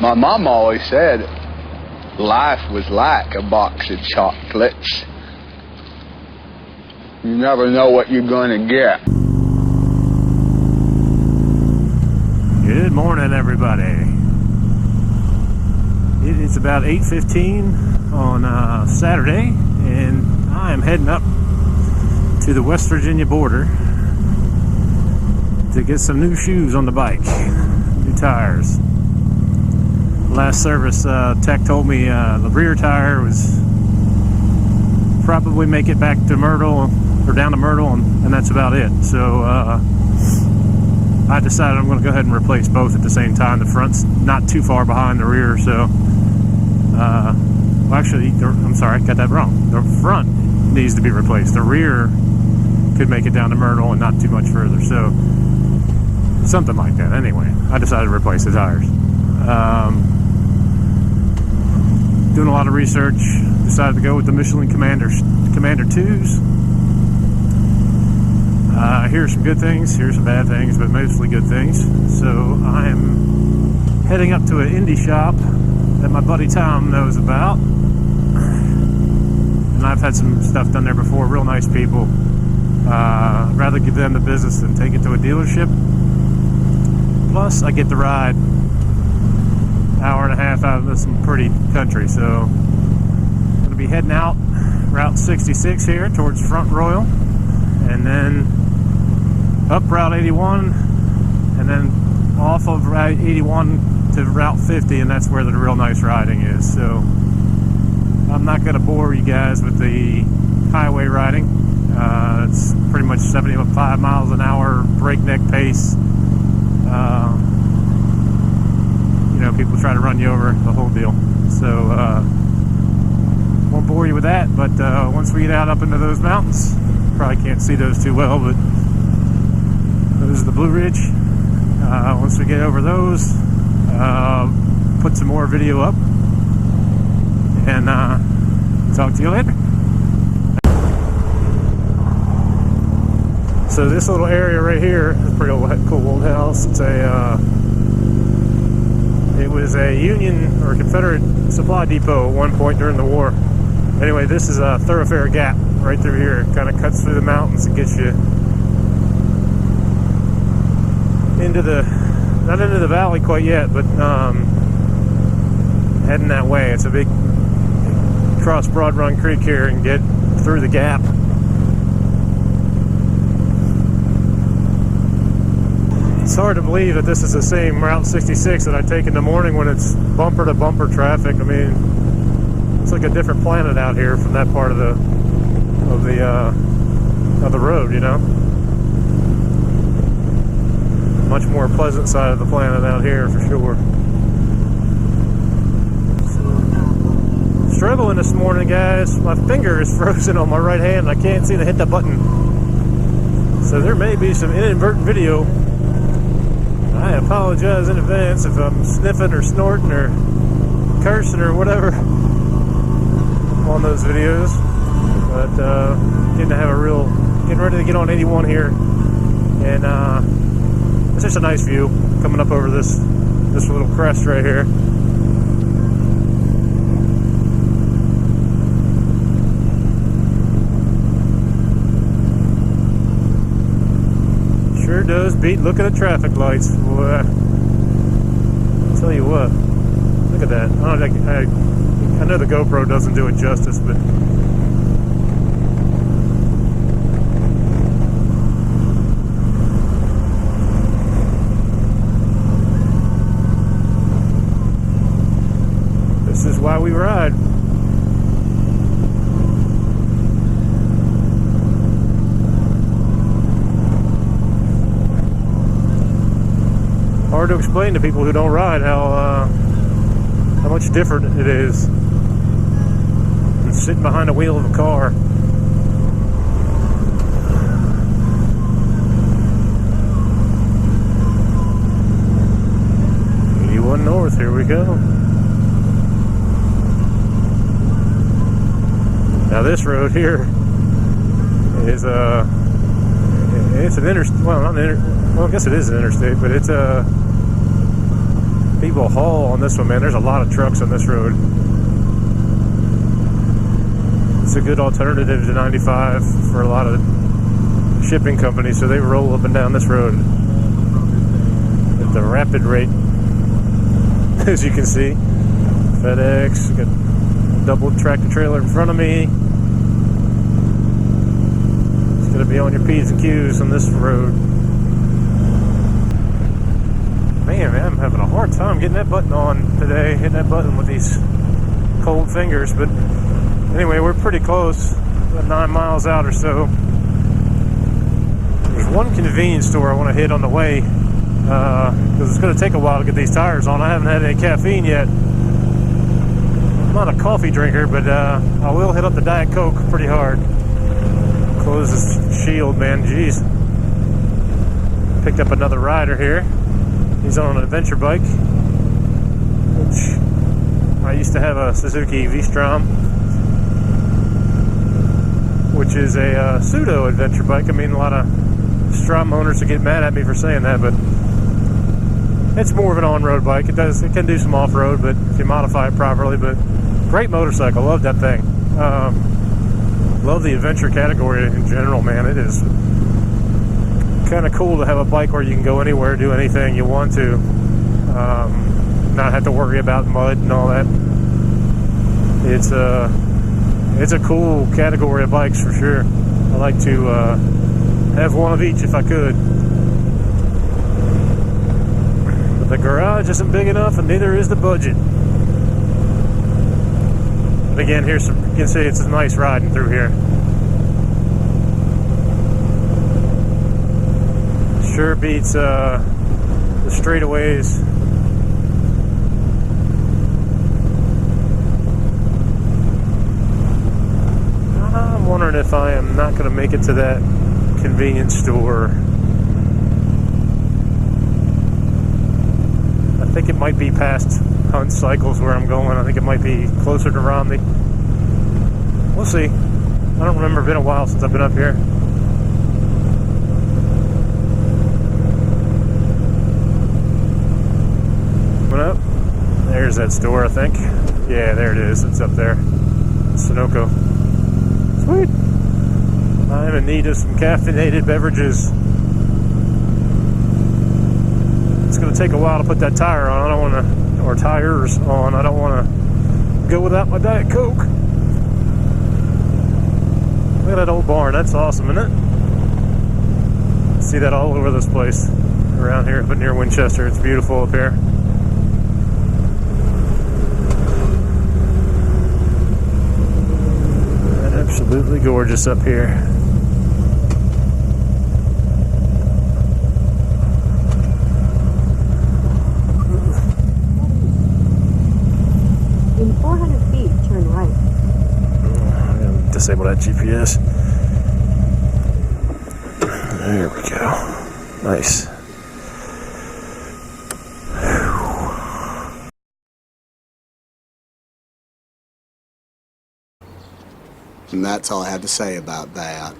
My mom always said life was like a box of chocolates. You never know what you're gonna get. Good morning, everybody. It is about 8:15 on Saturday, and I am heading up to the West Virginia border to get some new shoes on the bike, new tires. Last service, tech told me the rear tire was probably make it back to Myrtle or down to Myrtle, and that's about it. So I decided I'm going to go ahead and replace both at the same time. The front's not too far behind the rear, so well, actually, I'm sorry, I got that wrong. The front needs to be replaced. The rear could make it down to Myrtle and not too much further, so something like that. Anyway, I decided to replace the tires. Doing a lot of research, decided to go with the Michelin Commander 2s. Here's some good things, here's some bad things, but mostly good things. So I am heading up to an indie shop that my buddy Tom knows about. And I've had some stuff done there before, real nice people. I'd rather give them the business than take it to a dealership. Plus, I get to ride hour and a half out of some pretty country, so I'm going to be heading out Route 66 here towards Front Royal, and then up Route 81, and then off of Route 81 to Route 50, and that's where the real nice riding is. So I'm not going to bore you guys with the highway riding. It's pretty much 75 miles an hour, breakneck pace. People try to run you over, the whole deal. So won't bore you with that, but once we get out up into those mountains, probably can't see those too well, but those are the Blue Ridge. Once we get over those, put some more video up, and talk to you later. So this little area right here is a pretty cool old house. It's it was a Union or Confederate supply depot at one point during the war. Anyway, this is a thoroughfare gap right through here. It kind of cuts through the mountains and gets you into not into the valley quite yet, but heading that way. It's a big cross Broad Run Creek here and get through the gap. It's hard to believe that this is the same Route 66 that I take in the morning when it's bumper to bumper traffic. I mean, it's like a different planet out here from that part of the road, you know. Much more pleasant side of the planet out here for sure. Struggling this morning, guys. My finger is frozen on my right hand. I can't seem to hit the button. So there may be some inadvertent video. I apologize in advance if I'm sniffing or snorting or cursing or whatever on those videos. But getting ready to get on 81 here, and it's just a nice view coming up over this little crest right here. Sure does beat looking at traffic lights. Boy, I'll tell you what, look at that. I know the GoPro doesn't do it justice, but this is why we ride. Hard to explain to people who don't ride how much different it is than sitting behind the wheel of a car. North, here we go. Now this road here is it's an interstate. Well, not an well, I guess it is an interstate, but it's People haul on this one, man. There's a lot of trucks on this road. It's a good alternative to 95 for a lot of shipping companies, so they roll up and down this road at the rapid rate. As you can see, FedEx, got a double tractor trailer in front of me. It's going to be on your P's and Q's on this road. Man, I'm having a hard time getting that button on today, hitting that button with these cold fingers. But anyway, we're pretty close, about 9 miles out or so. There's one convenience store I want to hit on the way, because it's going to take a while to get these tires on. I haven't had any caffeine yet. I'm not a coffee drinker, but I will hit up the Diet Coke pretty hard. Close this shield, man, jeez. Picked up another rider here. He's on an adventure bike, which I used to have a Suzuki V-Strom, which is a pseudo adventure bike. I mean, a lot of Strom owners would get mad at me for saying that, but it's more of an on-road bike. It can do some off-road, but if you modify it properly. But great motorcycle, love that thing. Love the adventure category in general, man. It is kind of cool to have a bike where you can go anywhere, do anything you want to, not have to worry about mud and all that. It's a cool category of bikes for sure. I like to have one of each if I could. But the garage isn't big enough, and neither is the budget. But again, you can see it's nice riding through here. Sure beats the straightaways. I'm wondering if I am not going to make it to that convenience store. I think it might be past Hunt Cycles where I'm going. I think it might be closer to Romney. We'll see. I don't remember. It's been a while since I've been up here. Up. There's that store, I think. Yeah, there it is. It's up there. Sunoco. Sweet. I am in need of some caffeinated beverages. It's going to take a while to put that tire on. I don't want to, or tires on. I don't want to go without my Diet Coke. Look at that old barn. That's awesome, isn't it? See that all over this place around here, but near Winchester. It's beautiful up here. Absolutely gorgeous up here. In 400 feet, turn right. I'm going to disable that GPS. There we go. Nice. And that's all I have to say about that.